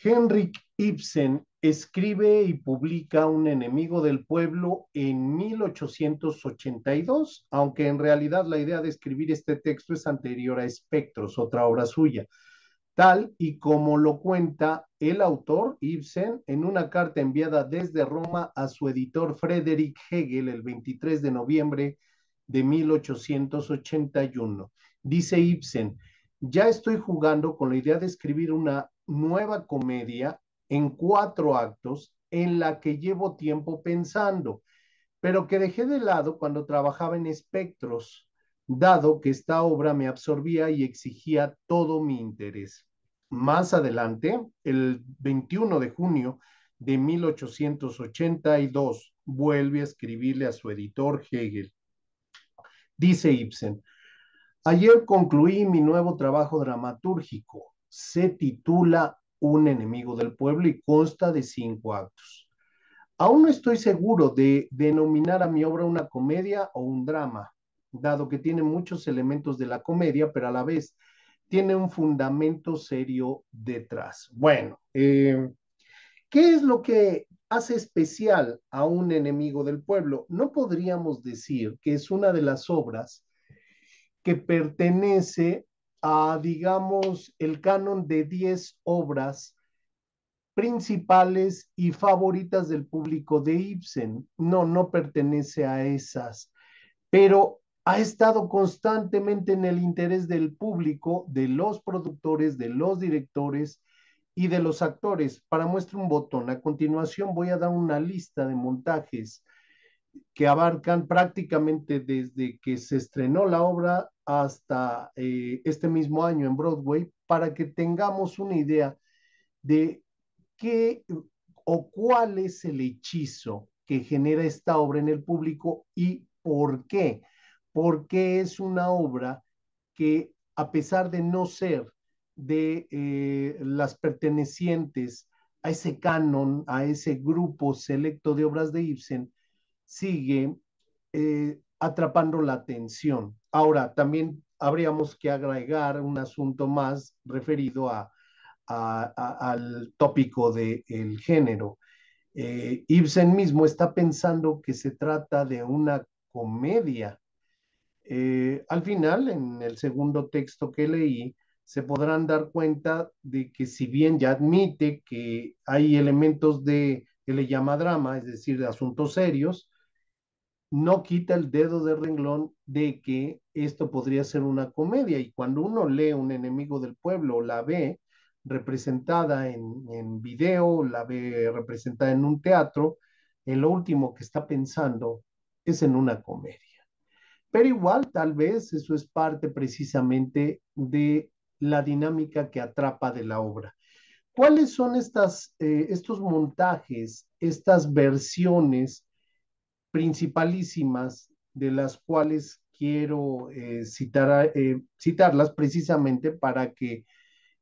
Henrik Ibsen escribe y publica Un enemigo del pueblo en 1882, aunque en realidad la idea de escribir este texto es anterior a Espectros, otra obra suya, tal y como lo cuenta el autor Ibsen en una carta enviada desde Roma a su editor Friedrich Hegel el 23 de noviembre de 1881. Dice Ibsen: ya estoy jugando con la idea de escribir una nueva comedia en 4 actos en la que llevo tiempo pensando, pero que dejé de lado cuando trabajaba en Espectros, dado que esta obra me absorbía y exigía todo mi interés. Más adelante, el 21 de junio de 1882, vuelve a escribirle a su editor Hegel. Dice Ibsen: ayer concluí mi nuevo trabajo dramatúrgico. Se titula Un enemigo del pueblo y consta de 5 actos. Aún no estoy seguro de denominar a mi obra una comedia o un drama, dado que tiene muchos elementos de la comedia, pero a la vez tiene un fundamento serio detrás. Bueno, ¿qué es lo que hace especial a Un enemigo del pueblo? No podríamos decir que es una de las obras que pertenece a, digamos, el canon de 10 obras principales y favoritas del público de Ibsen. No, no pertenece a esas, pero ha estado constantemente en el interés del público, de los productores, de los directores y de los actores. Para muestra un botón, a continuación voy a dar una lista de montajes que abarcan prácticamente desde que se estrenó la obra hasta este mismo año en Broadway, para que tengamos una idea de qué o cuál es el hechizo que genera esta obra en el público y por qué. Porque es una obra que, a pesar de no ser de las pertenecientes a ese canon, a ese grupo selecto de obras de Ibsen, sigue atrapando la atención. Ahora, también habríamos que agregar un asunto más referido al tópico del género. Ibsen mismo está pensando que se trata de una comedia. Al final, en el segundo texto que leí, se podrán dar cuenta de que, si bien ya admite que hay elementos de que le llama drama, es decir, de asuntos serios, no quita el dedo de renglón de que esto podría ser una comedia. Y cuando uno lee Un enemigo del pueblo, la ve representada en video, la ve representada en un teatro, en lo último que está pensando es en una comedia. Pero igual, tal vez eso es parte precisamente de la dinámica que atrapa de la obra. ¿Cuáles son estos montajes, estas versiones principalísimas de las cuales quiero citarlas precisamente para que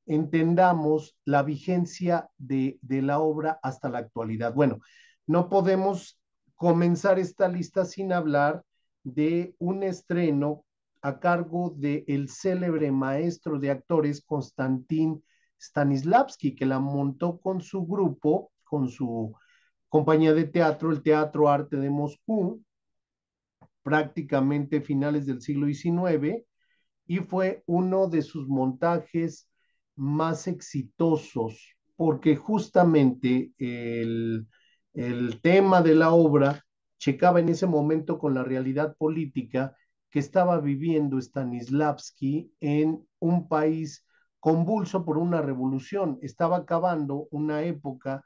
entendamos la vigencia de la obra hasta la actualidad? Bueno, no podemos comenzar esta lista sin hablar de un estreno a cargo del célebre maestro de actores Konstantin Stanislavski, que la montó con su grupo, con su compañía de teatro, el Teatro Arte de Moscú, prácticamente finales del siglo XIX, y fue uno de sus montajes más exitosos, porque justamente el tema de la obra checaba en ese momento con la realidad política que estaba viviendo Stanislavski en un país convulso por una revolución. Estaba acabando una época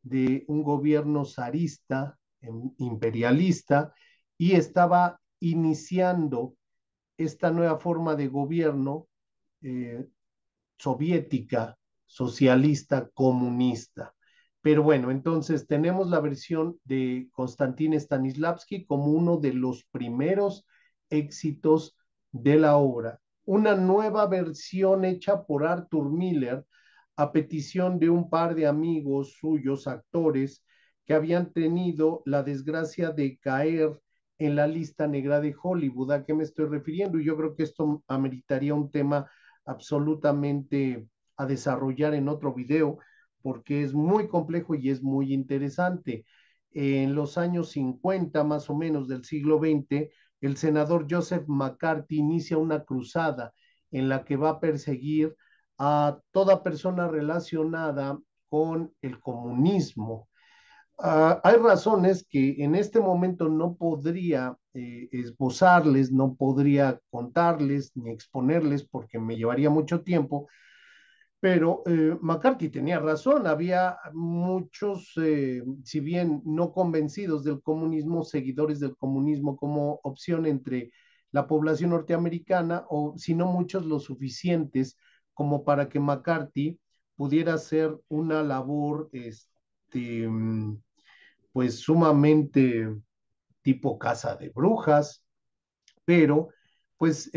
de un gobierno zarista, imperialista, y estaba iniciando esta nueva forma de gobierno eh, soviética, socialista, comunista. Pero bueno, entonces tenemos la versión de Konstantin Stanislavski como uno de los primeros éxitos de la obra. Una nueva versión hecha por Arthur Miller a petición de un par de amigos suyos, actores, que habían tenido la desgracia de caer en la lista negra de Hollywood. ¿A qué me estoy refiriendo? Y yo creo que esto ameritaría un tema absolutamente a desarrollar en otro video, porque es muy complejo y es muy interesante. En los años 50, más o menos, del siglo XX, el senador Joseph McCarthy inicia una cruzada en la que va a perseguir a toda persona relacionada con el comunismo. Hay razones que en este momento no podría esbozarles, no podría contarles ni exponerles porque me llevaría mucho tiempo, pero McCarthy tenía razón, había muchos, si bien no convencidos del comunismo, seguidores del comunismo como opción entre la población norteamericana, o si no muchos lo suficientes como para que McCarthy pudiera hacer una labor pues sumamente tipo casa de brujas, pero pues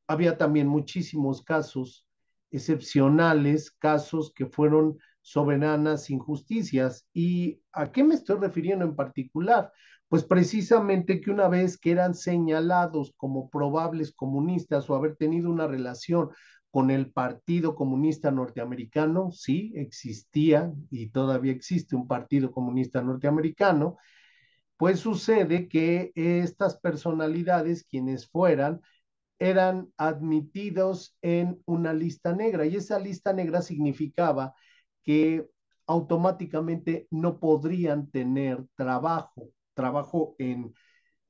había también muchísimos casos excepcionales, casos que fueron soberanas injusticias. ¿Y a qué me estoy refiriendo en particular? Pues precisamente que una vez que eran señalados como probables comunistas o haber tenido una relación con el Partido Comunista Norteamericano, sí, existía y todavía existe un Partido Comunista Norteamericano, pues sucede que estas personalidades, quienes fueran, eran admitidos en una lista negra y esa lista negra significaba que automáticamente no podrían tener trabajo en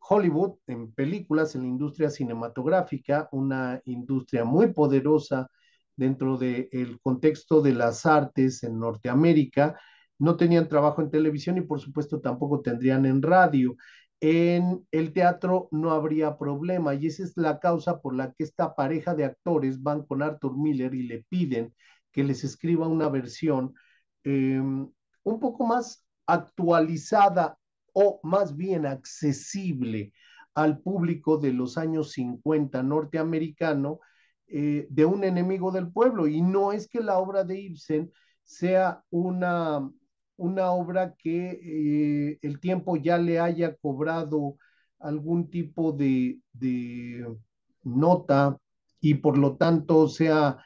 Hollywood, en películas, en la industria cinematográfica, una industria muy poderosa dentro del contexto de las artes en Norteamérica. No tenían trabajo en televisión y por supuesto tampoco tendrían en radio. En el teatro no habría problema y esa es la causa por la que esta pareja de actores van con Arthur Miller y le piden que les escriba una versión un poco más actualizada o más bien accesible al público de los años 50 norteamericano, de un enemigo del pueblo. Y no es que la obra de Ibsen sea una obra que el tiempo ya le haya cobrado algún tipo de nota y por lo tanto sea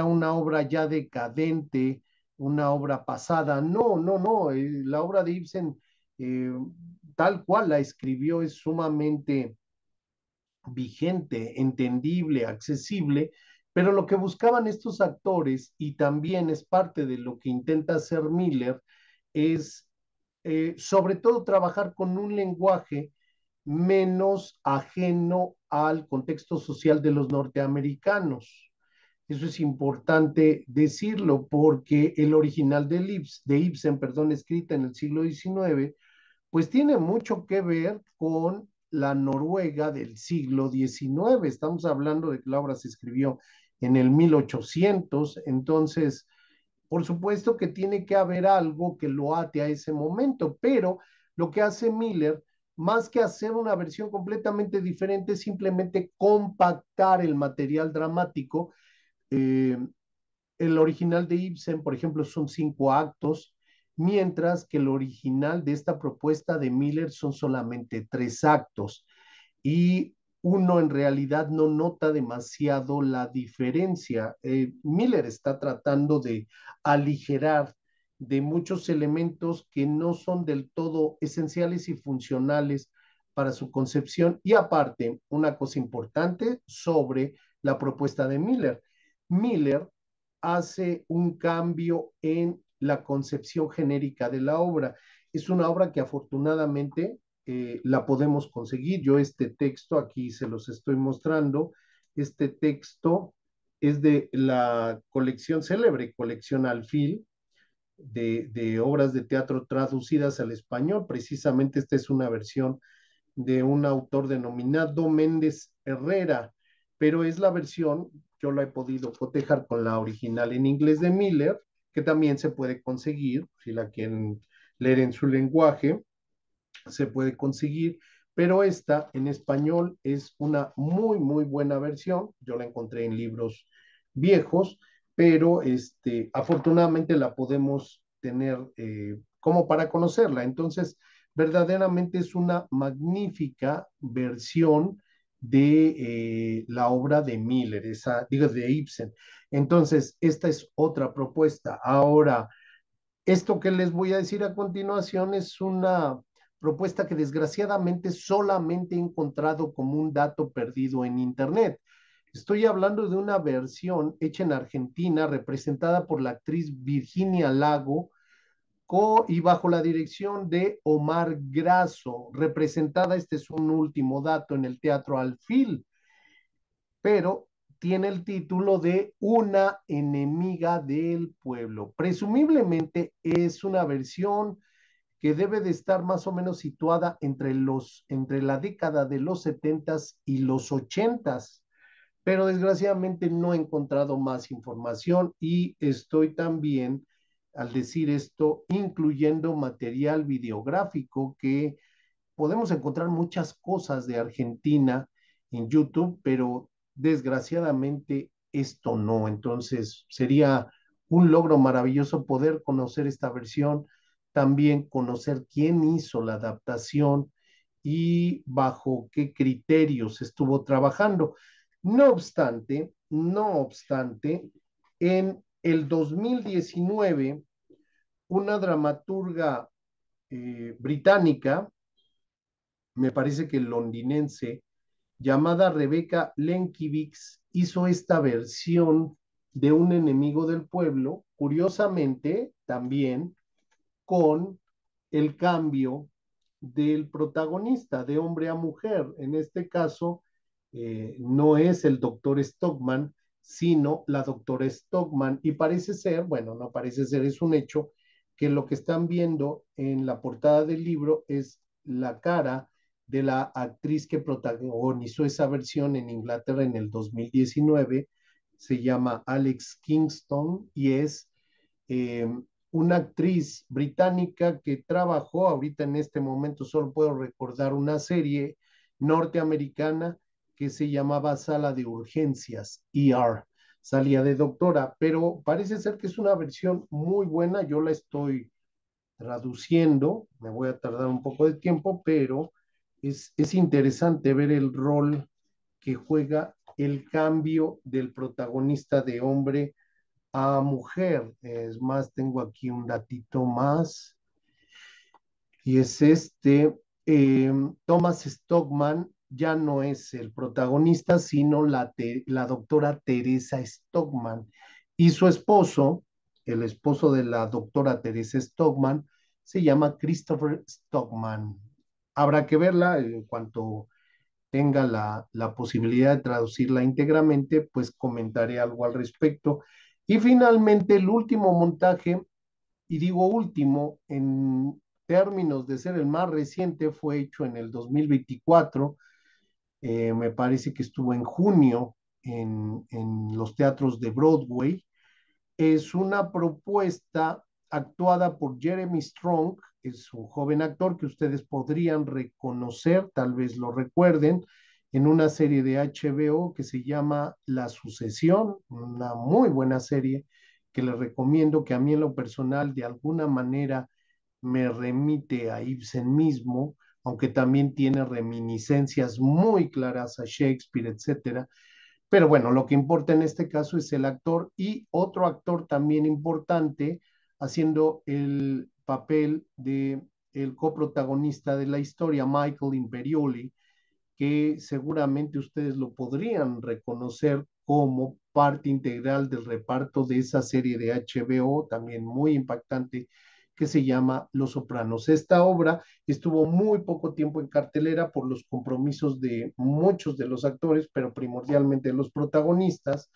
una obra ya decadente, una obra pasada. No, no, no. La obra de Ibsen, eh, tal cual la escribió, es sumamente vigente, entendible, accesible, pero lo que buscaban estos actores, y también es parte de lo que intenta hacer Miller, es sobre todo trabajar con un lenguaje menos ajeno al contexto social de los norteamericanos. Eso es importante decirlo porque el original de Ibsen, perdón, escrita en el siglo XIX, pues tiene mucho que ver con la Noruega del siglo XIX. Estamos hablando de que la obra se escribió en el 1800, entonces, por supuesto que tiene que haber algo que lo ate a ese momento, pero lo que hace Miller, más que hacer una versión completamente diferente, es simplemente compactar el material dramático. eh, el original de Ibsen, por ejemplo, son 5 actos, mientras que el original de esta propuesta de Miller son solamente 3 actos. Y uno en realidad no nota demasiado la diferencia. Miller está tratando de aligerar de muchos elementos que no son del todo esenciales y funcionales para su concepción. Y aparte, una cosa importante sobre la propuesta de Miller. Miller hace un cambio en la concepción genérica de la obra. Es una obra que afortunadamente la podemos conseguir. Yo este texto aquí se los estoy mostrando. Este texto es de la colección célebre, colección Alfil, de obras de teatro traducidas al español. Precisamente esta es una versión de un autor denominado Méndez Herrera, pero es la versión, yo la he podido cotejar con la original en inglés de Miller, que también se puede conseguir, si la quieren leer en su lenguaje, se puede conseguir, pero esta en español es una muy, muy buena versión. Yo la encontré en libros viejos, pero afortunadamente la podemos tener como para conocerla. Entonces, verdaderamente es una magnífica versión de la obra de Miller, digo, de Ibsen. Entonces, esta es otra propuesta. Ahora, Esto que les voy a decir a continuación es una propuesta que desgraciadamente solamente he encontrado como un dato perdido en Internet. Estoy hablando de una versión hecha en Argentina, representada por la actriz Virginia Lago y bajo la dirección de Omar Grasso, representada, este es un último dato, en el Teatro Alfil, pero tiene el título de Una enemiga del pueblo. Presumiblemente es una versión que debe de estar más o menos situada entre la década de los 70s y los 80s, pero desgraciadamente no he encontrado más información y estoy también, al decir esto, incluyendo material videográfico que podemos encontrar muchas cosas de Argentina en YouTube, pero desgraciadamente esto no. Entonces sería un logro maravilloso poder conocer esta versión, también conocer quién hizo la adaptación y bajo qué criterios estuvo trabajando. No obstante, en el 2019, una dramaturga británica, me parece que londinense, llamada Rebecca Lenkiewicz, hizo esta versión de Un enemigo del pueblo, curiosamente también con el cambio del protagonista de hombre a mujer. En este caso, no es el doctor Stockman, sino la doctora Stockman. Y parece ser, bueno, no parece ser, es un hecho, que lo que están viendo en la portada del libro es la cara de la actriz que protagonizó esa versión en Inglaterra en el 2019. Se llama Alex Kingston y es eh, una actriz británica que trabajó, ahorita en este momento solo puedo recordar una serie norteamericana que se llamaba Sala de Urgencias, ER, salía de doctora, pero parece ser que es una versión muy buena, yo la estoy traduciendo, me voy a tardar un poco de tiempo, pero es interesante ver el rol que juega el cambio del protagonista de hombre a mujer. Es más, tengo aquí un datito más y es Thomas Stockman ya no es el protagonista, sino la doctora Teresa Stockman y su esposo, el esposo de la doctora Teresa Stockman, se llama Christopher Stockman. Habrá que verla en cuanto tenga la posibilidad de traducirla íntegramente, pues comentaré algo al respecto. Y finalmente, el último montaje, y digo último en términos de ser el más reciente, fue hecho en el 2024, me parece que estuvo en junio en los teatros de Broadway. Es una propuesta actuada por Jeremy Strong, es un joven actor que ustedes podrían reconocer, tal vez lo recuerden, en una serie de HBO que se llama La Sucesión, una muy buena serie que les recomiendo, que a mí en lo personal de alguna manera me remite a Ibsen mismo, aunque también tiene reminiscencias muy claras a Shakespeare, etcétera. Pero bueno, lo que importa en este caso es el actor y otro actor también importante haciendo el papel de el coprotagonista de la historia, Michael Imperioli, que seguramente ustedes lo podrían reconocer como parte integral del reparto de esa serie de HBO, también muy impactante, que se llama Los Sopranos. Esta obra estuvo muy poco tiempo en cartelera por los compromisos de muchos de los actores, pero primordialmente los protagonistas,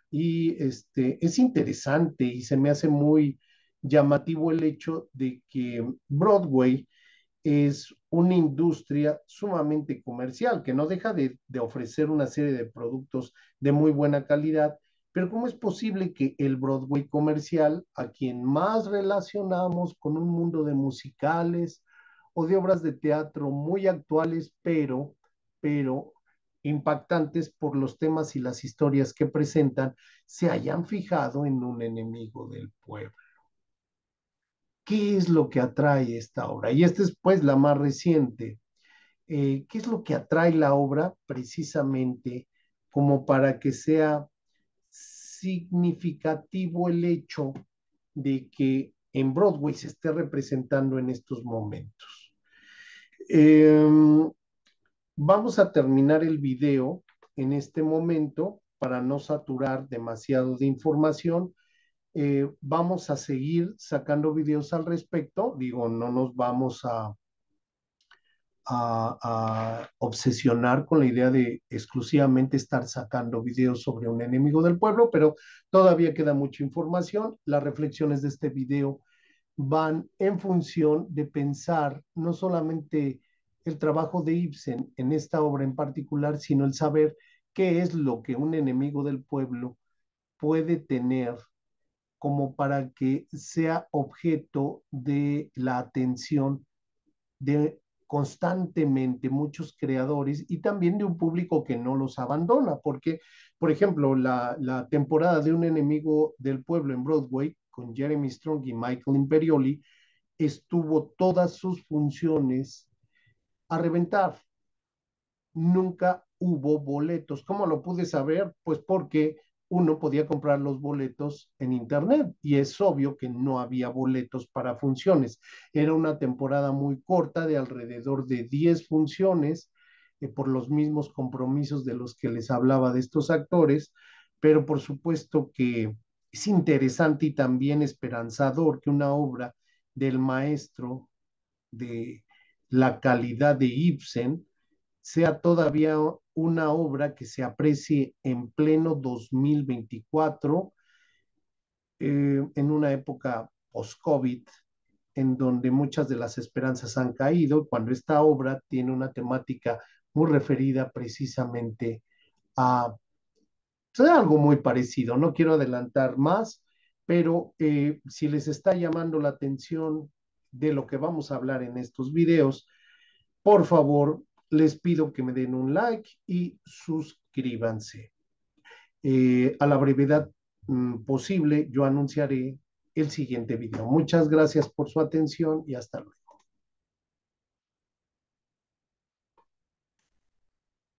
y es interesante y se me hace muy llamativo el hecho de que Broadway es una industria sumamente comercial que no deja de ofrecer una serie de productos de muy buena calidad, pero ¿cómo es posible que el Broadway comercial, a quien más relacionamos con un mundo de musicales o de obras de teatro muy actuales, pero impactantes por los temas y las historias que presentan, se hayan fijado en un enemigo del pueblo? ¿Qué es lo que atrae esta obra? Y esta es pues la más reciente. ¿Qué es lo que atrae la obra precisamente como para que sea significativo el hecho de que en Broadway se esté representando en estos momentos. Eh, Vamos a terminar el video en este momento para no saturar demasiado de información. Vamos a seguir sacando videos al respecto. Digo, no nos vamos a obsesionar con la idea de exclusivamente estar sacando videos sobre un enemigo del pueblo, pero todavía queda mucha información. Las reflexiones de este video van en función de pensar no solamente el trabajo de Ibsen en esta obra en particular, sino el saber qué es lo que un enemigo del pueblo puede tener como para que sea objeto de la atención de constantemente muchos creadores y también de un público que no los abandona, porque, por ejemplo, la temporada de Un enemigo del pueblo en Broadway con Jeremy Strong y Michael Imperioli estuvo todas sus funciones a reventar. Nunca hubo boletos. ¿Cómo lo pude saber? Pues porque uno podía comprar los boletos en internet y es obvio que no había boletos para funciones. Era una temporada muy corta de alrededor de 10 funciones por los mismos compromisos de los que les hablaba de estos actores, pero por supuesto que es interesante y también esperanzador que una obra del maestro de la calidad de Ibsen sea todavía una obra que se aprecie en pleno 2024, en una época post-COVID, en donde muchas de las esperanzas han caído, cuando esta obra tiene una temática muy referida precisamente a pues, algo muy parecido. No quiero adelantar más, pero si les está llamando la atención de lo que vamos a hablar en estos videos, por favor, les pido que me den un like y suscríbanse. A la brevedad posible, yo anunciaré el siguiente video. Muchas gracias por su atención y hasta luego.